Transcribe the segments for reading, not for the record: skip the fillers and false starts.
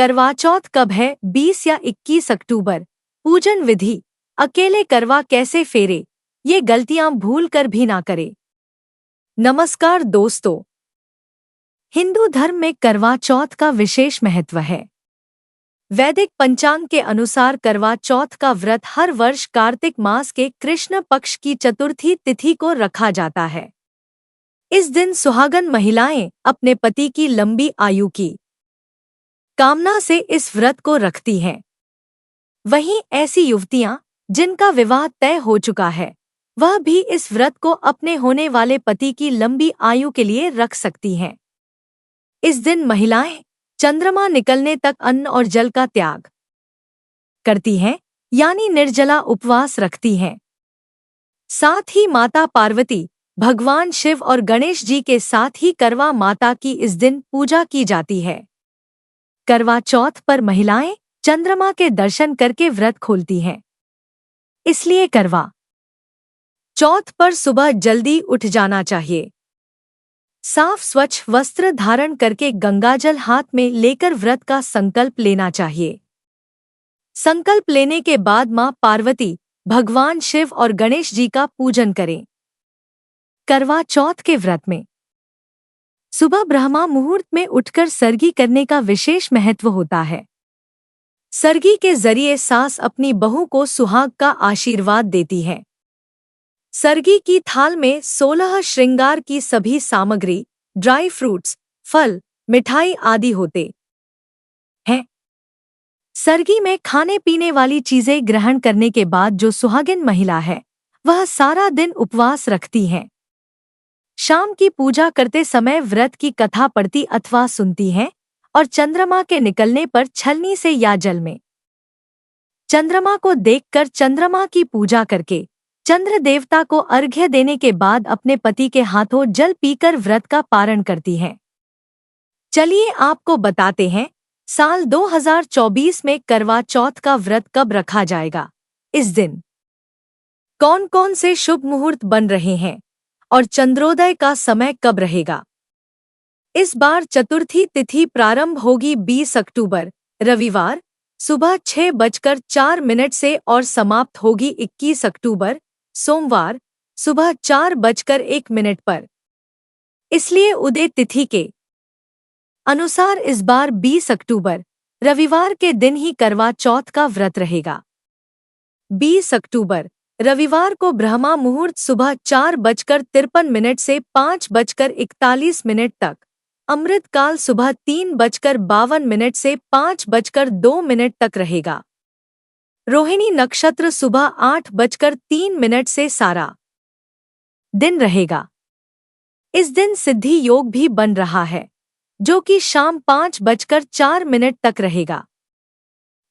करवा चौथ कब है? 20 या 21 अक्टूबर। पूजन विधि। अकेले करवा कैसे फेरे, ये गलतियां भूल कर भी ना करे। नमस्कार दोस्तों, हिंदू धर्म में करवा चौथ का विशेष महत्व है। वैदिक पंचांग के अनुसार करवा चौथ का व्रत हर वर्ष कार्तिक मास के कृष्ण पक्ष की चतुर्थी तिथि को रखा जाता है। इस दिन सुहागन महिलाएं अपने पति की लंबी आयु की कामना से इस व्रत को रखती हैं। वहीं ऐसी युवतियां जिनका विवाह तय हो चुका है, वह भी इस व्रत को अपने होने वाले पति की लंबी आयु के लिए रख सकती हैं। इस दिन महिलाएं चंद्रमा निकलने तक अन्न और जल का त्याग करती हैं, यानी निर्जला उपवास रखती हैं। साथ ही माता पार्वती, भगवान शिव और गणेश जी के साथ ही करवा माता की इस दिन पूजा की जाती है। करवा चौथ पर महिलाएं चंद्रमा के दर्शन करके व्रत खोलती हैं। इसलिए करवा चौथ पर सुबह जल्दी उठ जाना चाहिए। साफ स्वच्छ वस्त्र धारण करके गंगाजल हाथ में लेकर व्रत का संकल्प लेना चाहिए। संकल्प लेने के बाद मां पार्वती, भगवान शिव और गणेश जी का पूजन करें। करवा चौथ के व्रत में सुबह ब्रह्मा मुहूर्त में उठकर सरगी करने का विशेष महत्व होता है। सरगी के जरिए सास अपनी बहू को सुहाग का आशीर्वाद देती है। सरगी की थाल में 16 श्रृंगार की सभी सामग्री, ड्राई फ्रूट्स, फल, मिठाई आदि होते हैं। सरगी में खाने पीने वाली चीजें ग्रहण करने के बाद जो सुहागिन महिला है, वह सारा दिन उपवास रखती हैं। शाम की पूजा करते समय व्रत की कथा पढ़ती अथवा सुनती हैं और चंद्रमा के निकलने पर छलनी से या जल में चंद्रमा को देखकर चंद्रमा की पूजा करके चंद्र देवता को अर्घ्य देने के बाद अपने पति के हाथों जल पीकर व्रत का पारण करती हैं। चलिए आपको बताते हैं, साल 2024 में करवा चौथ का व्रत कब रखा जाएगा। इस दिन कौन कौन से शुभ मुहूर्त बन रहे हैं और चंद्रोदय का समय कब रहेगा। इस बार चतुर्थी तिथि प्रारंभ होगी 20 अक्टूबर रविवार सुबह 6:04 से और समाप्त होगी 21 अक्टूबर सोमवार सुबह 4:01 पर। इसलिए उदय तिथि के अनुसार इस बार 20 अक्टूबर रविवार के दिन ही करवा चौथ का व्रत रहेगा। 20 अक्टूबर रविवार को ब्रह्मा मुहूर्त सुबह 4:53 से 5:41 तक, अमृत काल सुबह 3:52 से 5:02 तक रहेगा। रोहिणी नक्षत्र सुबह 8:03 से सारा दिन रहेगा। इस दिन सिद्धि योग भी बन रहा है, जो कि शाम 5:04 तक रहेगा।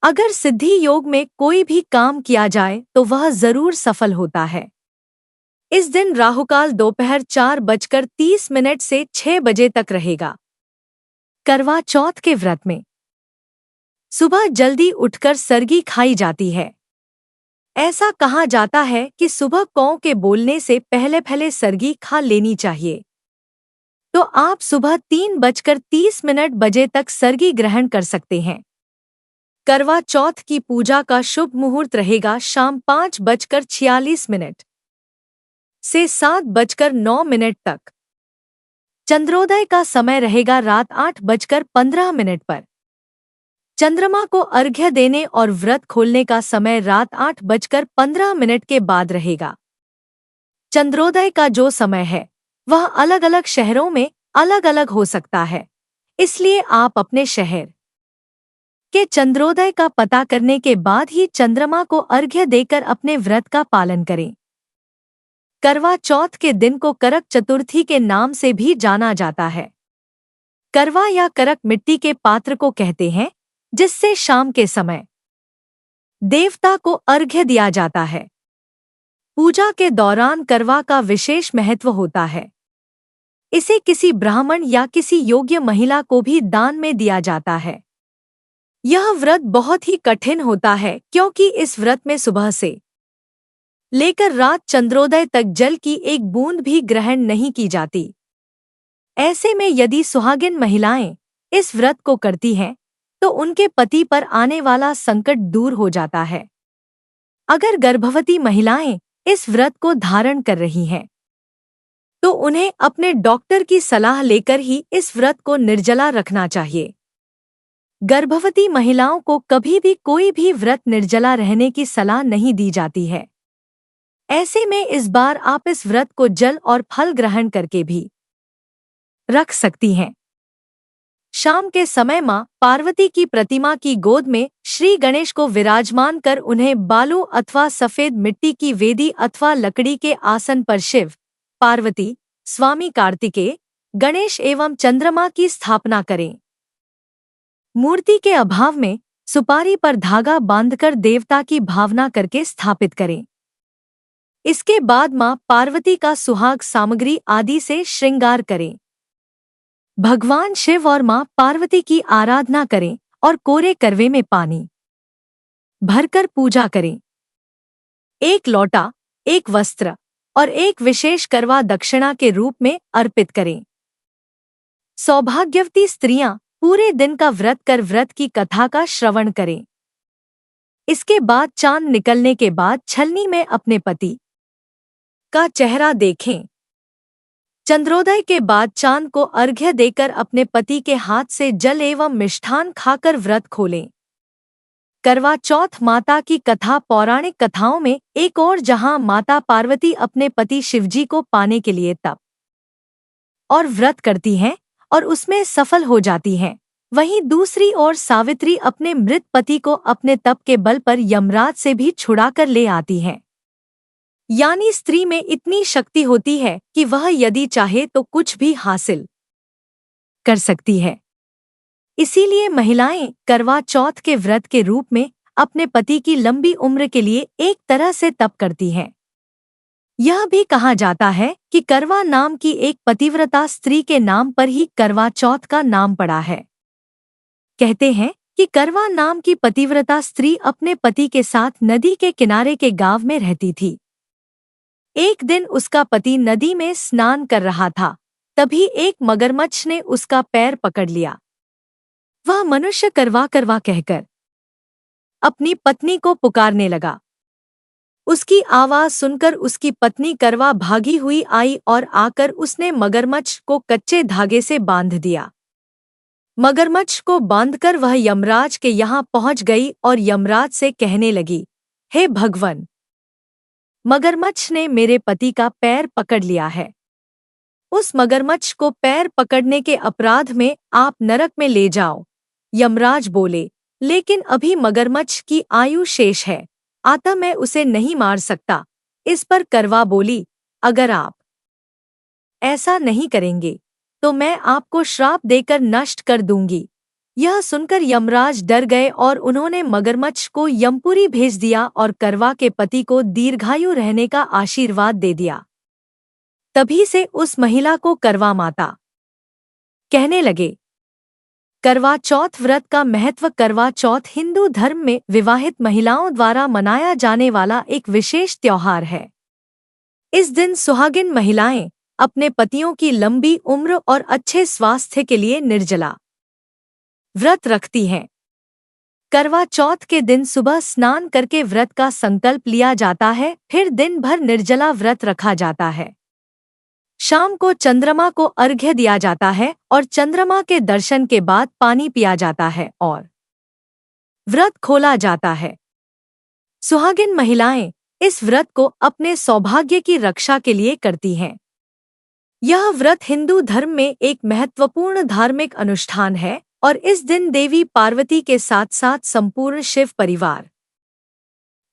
अगर सिद्धि योग में कोई भी काम किया जाए तो वह जरूर सफल होता है। इस दिन राहुकाल दोपहर 4:30 से 6 बजे तक रहेगा। करवा चौथ के व्रत में सुबह जल्दी उठकर सरगी खाई जाती है। ऐसा कहा जाता है कि सुबह कौ के बोलने से पहले सरगी खा लेनी चाहिए। तो आप सुबह 3:30 बजे तक सरगी ग्रहण कर सकते हैं। करवा चौथ की पूजा का शुभ मुहूर्त रहेगा शाम 5:46 से 7:09 तक। चंद्रोदय का समय रहेगा रात 8:15 पर। चंद्रमा को अर्घ्य देने और व्रत खोलने का समय रात 8:15 के बाद रहेगा। चंद्रोदय का जो समय है वह अलग अलग शहरों में अलग अलग हो सकता है, इसलिए आप अपने शहर के चंद्रोदय का पता करने के बाद ही चंद्रमा को अर्घ्य देकर अपने व्रत का पालन करें। करवा चौथ के दिन को करक चतुर्थी के नाम से भी जाना जाता है। करवा या करक मिट्टी के पात्र को कहते हैं, जिससे शाम के समय देवता को अर्घ्य दिया जाता है। पूजा के दौरान करवा का विशेष महत्व होता है। इसे किसी ब्राह्मण या किसी योग्य महिला को भी दान में दिया जाता है। यह व्रत बहुत ही कठिन होता है, क्योंकि इस व्रत में सुबह से लेकर रात चंद्रोदय तक जल की एक बूंद भी ग्रहण नहीं की जाती। ऐसे में यदि सुहागिन महिलाएं इस व्रत को करती हैं तो उनके पति पर आने वाला संकट दूर हो जाता है। अगर गर्भवती महिलाएं इस व्रत को धारण कर रही हैं, तो उन्हें अपने डॉक्टर की सलाह लेकर ही इस व्रत को निर्जला रखना चाहिए। गर्भवती महिलाओं को कभी भी कोई भी व्रत निर्जला रहने की सलाह नहीं दी जाती है। ऐसे में इस बार आप इस व्रत को जल और फल ग्रहण करके भी रख सकती हैं। शाम के समय मां पार्वती की प्रतिमा की गोद में श्री गणेश को विराजमान कर उन्हें बालू अथवा सफेद मिट्टी की वेदी अथवा लकड़ी के आसन पर शिव, पार्वती, स्वामी कार्तिकेय, गणेश एवं चंद्रमा की स्थापना करें। मूर्ति के अभाव में सुपारी पर धागा बांधकर देवता की भावना करके स्थापित करें। इसके बाद मां पार्वती का सुहाग सामग्री आदि से श्रृंगार करें। भगवान शिव और मां पार्वती की आराधना करें और कोरे करवे में पानी भरकर पूजा करें। एक लोटा, एक वस्त्र और एक विशेष करवा दक्षिणा के रूप में अर्पित करें। सौभाग्यवती स्त्रियां पूरे दिन का व्रत कर व्रत की कथा का श्रवण करें। इसके बाद चांद निकलने के बाद छलनी में अपने पति का चेहरा देखें। चंद्रोदय के बाद चांद को अर्घ्य देकर अपने पति के हाथ से जल एवं मिष्ठान खाकर व्रत खोलें। करवा चौथ माता की कथा पौराणिक कथाओं में एक और, जहां माता पार्वती अपने पति शिवजी को पाने के लिए तप और व्रत करती हैं और उसमें सफल हो जाती हैं, वहीं दूसरी ओर सावित्री अपने मृत पति को अपने तप के बल पर यमराज से भी छुड़ाकर ले आती हैं। यानी स्त्री में इतनी शक्ति होती है कि वह यदि चाहे तो कुछ भी हासिल कर सकती है। इसीलिए महिलाएं करवा चौथ के व्रत के रूप में अपने पति की लंबी उम्र के लिए एक तरह से तप करती हैं। यह भी कहा जाता है कि करवा नाम की एक पतिव्रता स्त्री के नाम पर ही करवा चौथ का नाम पड़ा है। कहते हैं कि करवा नाम की पतिव्रता स्त्री अपने पति के साथ नदी के किनारे के गांव में रहती थी। एक दिन उसका पति नदी में स्नान कर रहा था, तभी एक मगरमच्छ ने उसका पैर पकड़ लिया। वह मनुष्य करवा करवा कहकर अपनी पत्नी को पुकारने लगा। उसकी आवाज सुनकर उसकी पत्नी करवा भागी हुई आई और आकर उसने मगरमच्छ को कच्चे धागे से बांध दिया। मगरमच्छ को बांधकर वह यमराज के यहाँ पहुंच गई और यमराज से कहने लगी, हे भगवान, मगरमच्छ ने मेरे पति का पैर पकड़ लिया है। उस मगरमच्छ को पैर पकड़ने के अपराध में आप नरक में ले जाओ। यमराज बोले, लेकिन अभी मगरमच्छ की आयु शेष है, अतः मैं उसे नहीं मार सकता। इस पर करवा बोली, अगर आप ऐसा नहीं करेंगे तो मैं आपको श्राप देकर नष्ट कर दूंगी। यह सुनकर यमराज डर गए और उन्होंने मगरमच्छ को यमपुरी भेज दिया और करवा के पति को दीर्घायु रहने का आशीर्वाद दे दिया। तभी से उस महिला को करवा माता कहने लगे। करवा चौथ व्रत का महत्व। करवा चौथ हिंदू धर्म में विवाहित महिलाओं द्वारा मनाया जाने वाला एक विशेष त्योहार है। इस दिन सुहागिन महिलाएं अपने पतियों की लंबी उम्र और अच्छे स्वास्थ्य के लिए निर्जला व्रत रखती हैं। करवा चौथ के दिन सुबह स्नान करके व्रत का संकल्प लिया जाता है, फिर दिन भर निर्जला व्रत रखा जाता है। शाम को चंद्रमा को अर्घ्य दिया जाता है और चंद्रमा के दर्शन के बाद पानी पिया जाता है और व्रत खोला जाता है। सुहागिन महिलाएं इस व्रत को अपने सौभाग्य की रक्षा के लिए करती हैं। यह व्रत हिंदू धर्म में एक महत्वपूर्ण धार्मिक अनुष्ठान है और इस दिन देवी पार्वती के साथ साथ संपूर्ण शिव परिवार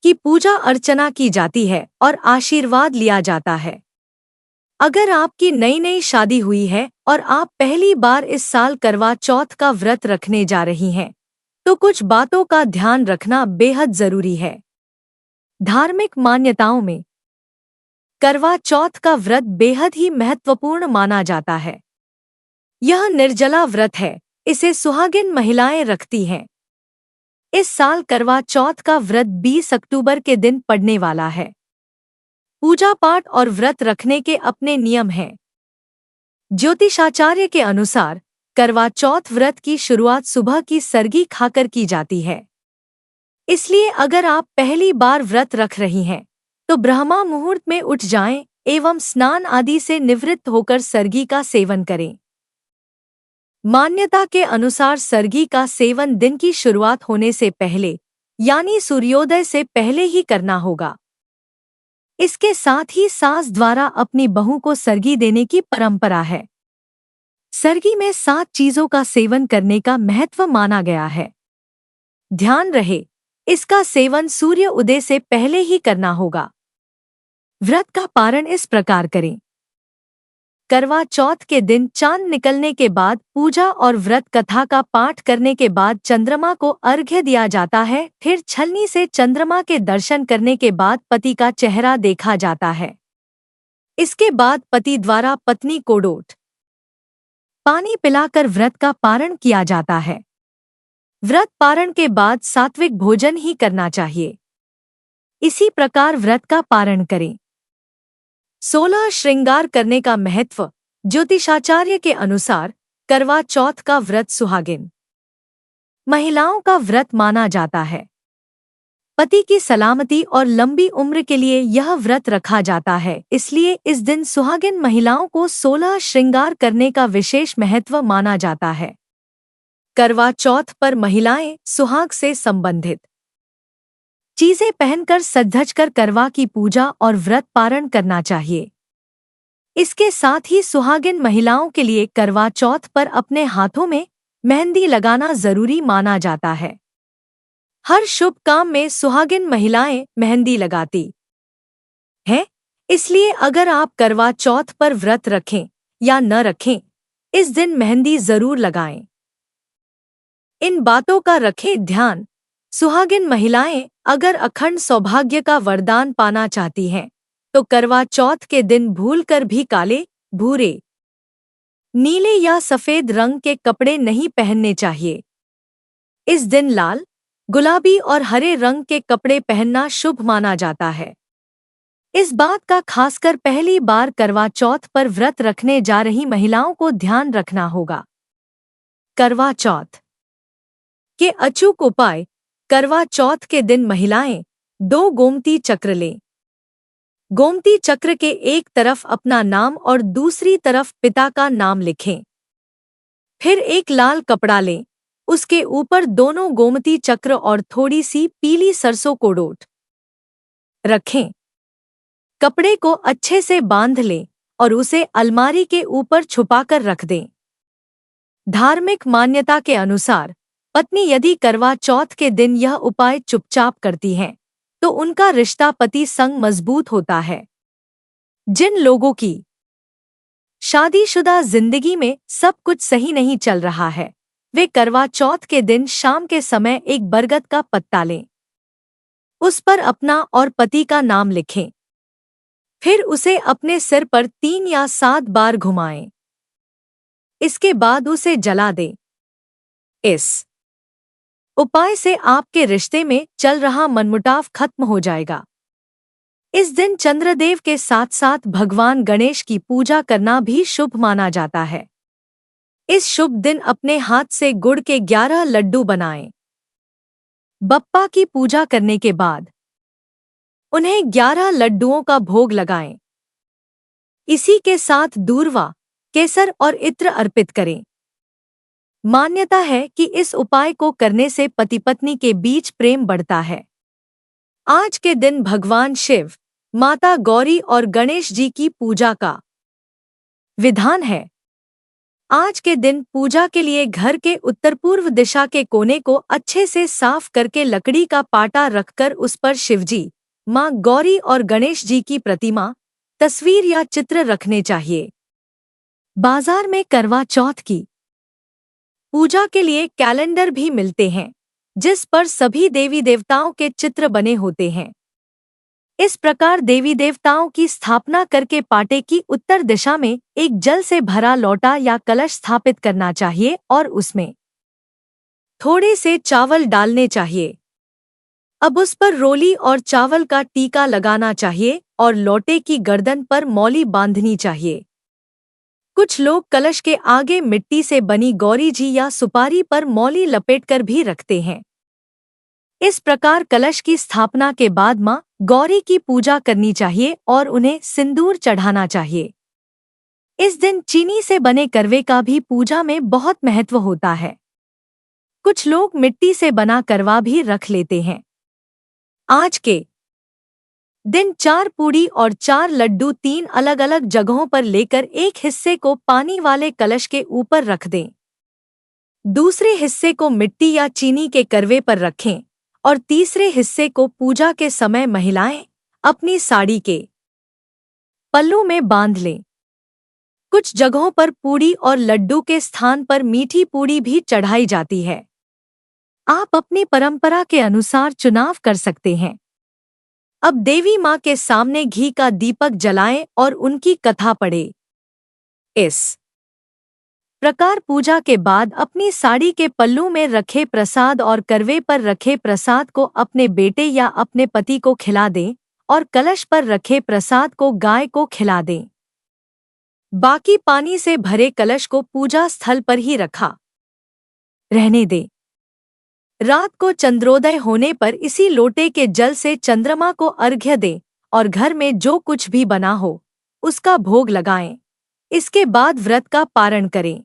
की पूजा अर्चना की जाती है और आशीर्वाद लिया जाता है। अगर आपकी नई नई शादी हुई है और आप पहली बार इस साल करवा चौथ का व्रत रखने जा रही हैं, तो कुछ बातों का ध्यान रखना बेहद जरूरी है। धार्मिक मान्यताओं में करवा चौथ का व्रत बेहद ही महत्वपूर्ण माना जाता है। यह निर्जला व्रत है, इसे सुहागिन महिलाएं रखती हैं। इस साल करवा चौथ का व्रत 20 अक्टूबर के दिन पड़ने वाला है। पूजा पाठ और व्रत रखने के अपने नियम हैं। ज्योतिषाचार्य के अनुसार करवा चौथ व्रत की शुरुआत सुबह की सरगी खाकर की जाती है। इसलिए अगर आप पहली बार व्रत रख रही हैं, तो ब्रह्मा मुहूर्त में उठ जाएं एवं स्नान आदि से निवृत्त होकर सरगी का सेवन करें। मान्यता के अनुसार सरगी का सेवन दिन की शुरुआत होने से पहले यानी सूर्योदय से पहले ही करना होगा। इसके साथ ही सास द्वारा अपनी बहू को सरगी देने की परंपरा है। सरगी में 7 चीजों का सेवन करने का महत्व माना गया है। ध्यान रहे, इसका सेवन सूर्य उदय से पहले ही करना होगा। व्रत का पारण इस प्रकार करें। करवा चौथ के दिन चांद निकलने के बाद पूजा और व्रत कथा का पाठ करने के बाद चंद्रमा को अर्घ्य दिया जाता है। फिर छलनी से चंद्रमा के दर्शन करने के बाद पति का चेहरा देखा जाता है। इसके बाद पति द्वारा पत्नी को लोट पानी पिलाकर व्रत का पारण किया जाता है। व्रत पारण के बाद सात्विक भोजन ही करना चाहिए। इसी प्रकार व्रत का पारण करें। 16 श्रृंगार करने का महत्व। ज्योतिषाचार्य के अनुसार करवा चौथ का व्रत सुहागिन महिलाओं का व्रत माना जाता है। पति की सलामती और लंबी उम्र के लिए यह व्रत रखा जाता है। इसलिए इस दिन सुहागिन महिलाओं को 16 श्रृंगार करने का विशेष महत्व माना जाता है। करवा चौथ पर महिलाएं सुहाग से संबंधित चीजें पहनकर सज-धज कर करवा की पूजा और व्रत पारण करना चाहिए। इसके साथ ही सुहागिन महिलाओं के लिए करवा चौथ पर अपने हाथों में मेहंदी लगाना जरूरी माना जाता है। हर शुभ काम में सुहागिन महिलाएं मेहंदी लगाती हैं। इसलिए अगर आप करवा चौथ पर व्रत रखें या न रखें, इस दिन मेहंदी जरूर लगाएं। इन बातों का रखें ध्यान। सुहागिन महिलाएं अगर अखंड सौभाग्य का वरदान पाना चाहती हैं, तो करवा चौथ के दिन भूलकर भी काले, भूरे, नीले या सफेद रंग के कपड़े नहीं पहनने चाहिए। इस दिन लाल, गुलाबी और हरे रंग के कपड़े पहनना शुभ माना जाता है। इस बात का खासकर पहली बार करवा चौथ पर व्रत रखने जा रही महिलाओं को ध्यान रखना होगा। करवा चौथ के अचूक उपाय। करवा चौथ के दिन महिलाएं 2 गोमती चक्र लें। गोमती चक्र के एक तरफ अपना नाम और दूसरी तरफ पिता का नाम लिखें। फिर एक लाल कपड़ा लें, उसके ऊपर दोनों गोमती चक्र और थोड़ी सी पीली सरसों को डोट रखें। कपड़े को अच्छे से बांध लें और उसे अलमारी के ऊपर छुपाकर रख दें। धार्मिक मान्यता के अनुसार पत्नी यदि करवा चौथ के दिन यह उपाय चुपचाप करती हैं, तो उनका रिश्ता पति संग मजबूत होता है। जिन लोगों की शादीशुदा जिंदगी में सब कुछ सही नहीं चल रहा है, वे करवा चौथ के दिन शाम के समय एक बरगद का पत्ता लें। उस पर अपना और पति का नाम लिखें। फिर उसे अपने सिर पर 3 या 7 बार घुमाएं। इसके बाद उसे जला दें। इस उपाय से आपके रिश्ते में चल रहा मनमुटाव खत्म हो जाएगा। इस दिन चंद्रदेव के साथ साथ भगवान गणेश की पूजा करना भी शुभ माना जाता है। इस शुभ दिन अपने हाथ से गुड़ के 11 लड्डू बनाएं। बप्पा की पूजा करने के बाद उन्हें 11 लड्डुओं का भोग लगाएं। इसी के साथ दूर्वा, केसर और इत्र अर्पित करें। मान्यता है कि इस उपाय को करने से पति पत्नी के बीच प्रेम बढ़ता है। आज के दिन भगवान शिव, माता गौरी और गणेश जी की पूजा का विधान है। आज के दिन पूजा के लिए घर के उत्तर पूर्व दिशा के कोने को अच्छे से साफ करके लकड़ी का पाटा रखकर उस पर शिवजी, मां गौरी और गणेश जी की प्रतिमा, तस्वीर या चित्र रखने चाहिए। बाजार में करवा चौथ की पूजा के लिए कैलेंडर भी मिलते हैं, जिस पर सभी देवी देवताओं के चित्र बने होते हैं। इस प्रकार देवी देवताओं की स्थापना करके पाटे की उत्तर दिशा में एक जल से भरा लोटा या कलश स्थापित करना चाहिए और उसमें थोड़े से चावल डालने चाहिए। अब उस पर रोली और चावल का टीका लगाना चाहिए और लोटे की गर्दन पर मौली बांधनी चाहिए। कुछ लोग कलश के आगे मिट्टी से बनी गौरी जी या सुपारी पर मौली लपेटकर भी रखते हैं। इस प्रकार कलश की स्थापना के बाद मां गौरी की पूजा करनी चाहिए और उन्हें सिंदूर चढ़ाना चाहिए। इस दिन चीनी से बने करवे का भी पूजा में बहुत महत्व होता है। कुछ लोग मिट्टी से बना करवा भी रख लेते हैं। आज के दिन 4 पूड़ी और 4 लड्डू 3 अलग-अलग जगहों पर लेकर एक हिस्से को पानी वाले कलश के ऊपर रख दें। दूसरे हिस्से को मिट्टी या चीनी के करवे पर रखें और तीसरे हिस्से को पूजा के समय महिलाएं अपनी साड़ी के पल्लू में बांध लें। कुछ जगहों पर पूड़ी और लड्डू के स्थान पर मीठी पूड़ी भी चढ़ाई जाती है। आप अपनी परंपरा के अनुसार चुनाव कर सकते हैं। अब देवी मां के सामने घी का दीपक जलाएं और उनकी कथा पढ़ें। इस प्रकार पूजा के बाद अपनी साड़ी के पल्लू में रखे प्रसाद और करवे पर रखे प्रसाद को अपने बेटे या अपने पति को खिला दें और कलश पर रखे प्रसाद को गाय को खिला दें। बाकी पानी से भरे कलश को पूजा स्थल पर ही रखा रहने दें। रात को चंद्रोदय होने पर इसी लोटे के जल से चंद्रमा को अर्घ्य दें और घर में जो कुछ भी बना हो उसका भोग लगाएं। इसके बाद व्रत का पारण करें।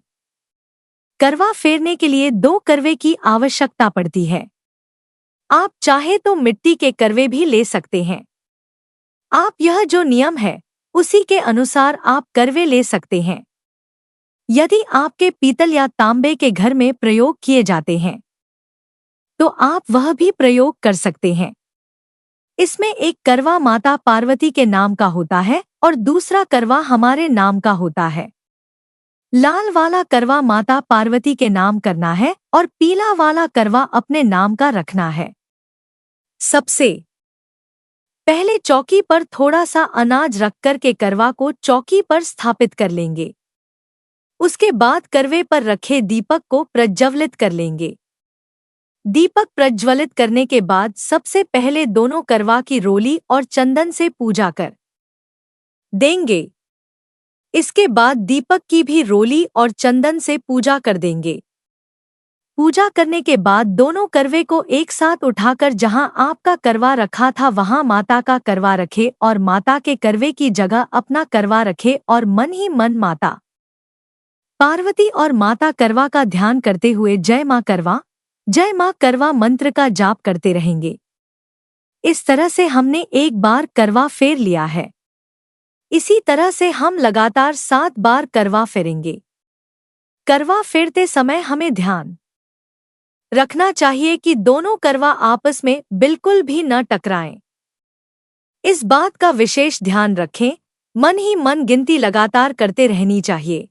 करवा फेरने के लिए 2 करवे की आवश्यकता पड़ती है। आप चाहे तो मिट्टी के करवे भी ले सकते हैं। आप यह जो नियम है उसी के अनुसार आप करवे ले सकते हैं। यदि आपके पीतल या तांबे के घर में प्रयोग किए जाते हैं तो आप वह भी प्रयोग कर सकते हैं। इसमें एक करवा माता पार्वती के नाम का होता है और दूसरा करवा हमारे नाम का होता है। लाल वाला करवा माता पार्वती के नाम करना है और पीला वाला करवा अपने नाम का रखना है। सबसे पहले चौकी पर थोड़ा सा अनाज रखकर के करवा को चौकी पर स्थापित कर लेंगे। उसके बाद करवे पर रखे दीपक को प्रज्वलित कर लेंगे। दीपक प्रज्वलित करने के बाद सबसे पहले दोनों करवा की रोली और चंदन से पूजा कर देंगे। इसके बाद दीपक की भी रोली और चंदन से पूजा कर देंगे। पूजा करने के बाद दोनों करवे को एक साथ उठाकर जहां आपका करवा रखा था वहां माता का करवा रखे और माता के करवे की जगह अपना करवा रखे और मन ही मन माता पार्वती और माता करवा का ध्यान करते हुए जय मां करवा मंत्र का जाप करते रहेंगे। इस तरह से हमने एक बार करवा फेर लिया है। इसी तरह से हम लगातार 7 बार करवा फेरेंगे। करवा फेरते समय हमें ध्यान रखना चाहिए कि दोनों करवा आपस में बिल्कुल भी न टकराएं। इस बात का विशेष ध्यान रखें। मन ही मन गिनती लगातार करते रहनी चाहिए।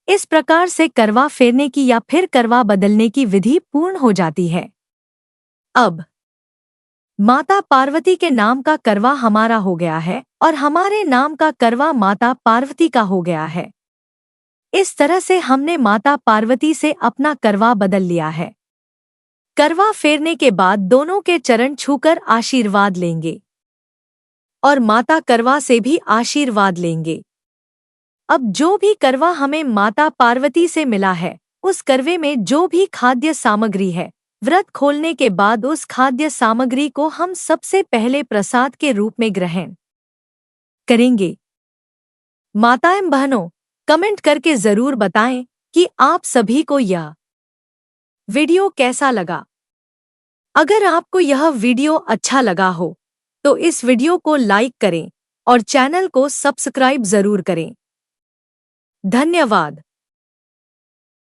इस प्रकार से करवा फेरने की या फिर करवा बदलने की विधि पूर्ण हो जाती है। अब माता पार्वती के नाम का करवा हमारा हो गया है और हमारे नाम का करवा माता पार्वती का हो गया है। इस तरह से हमने माता पार्वती से अपना करवा बदल लिया है। करवा फेरने के बाद दोनों के चरण छूकर आशीर्वाद लेंगे और माता करवा से भी आशीर्वाद लेंगे। अब जो भी करवा हमें माता पार्वती से मिला है उस करवे में जो भी खाद्य सामग्री है, व्रत खोलने के बाद उस खाद्य सामग्री को हम सबसे पहले प्रसाद के रूप में ग्रहण करेंगे। माताएं बहनों, कमेंट करके जरूर बताएं कि आप सभी को यह वीडियो कैसा लगा। अगर आपको यह वीडियो अच्छा लगा हो तो इस वीडियो को लाइक करें और चैनल को सब्सक्राइब जरूर करें। धन्यवाद।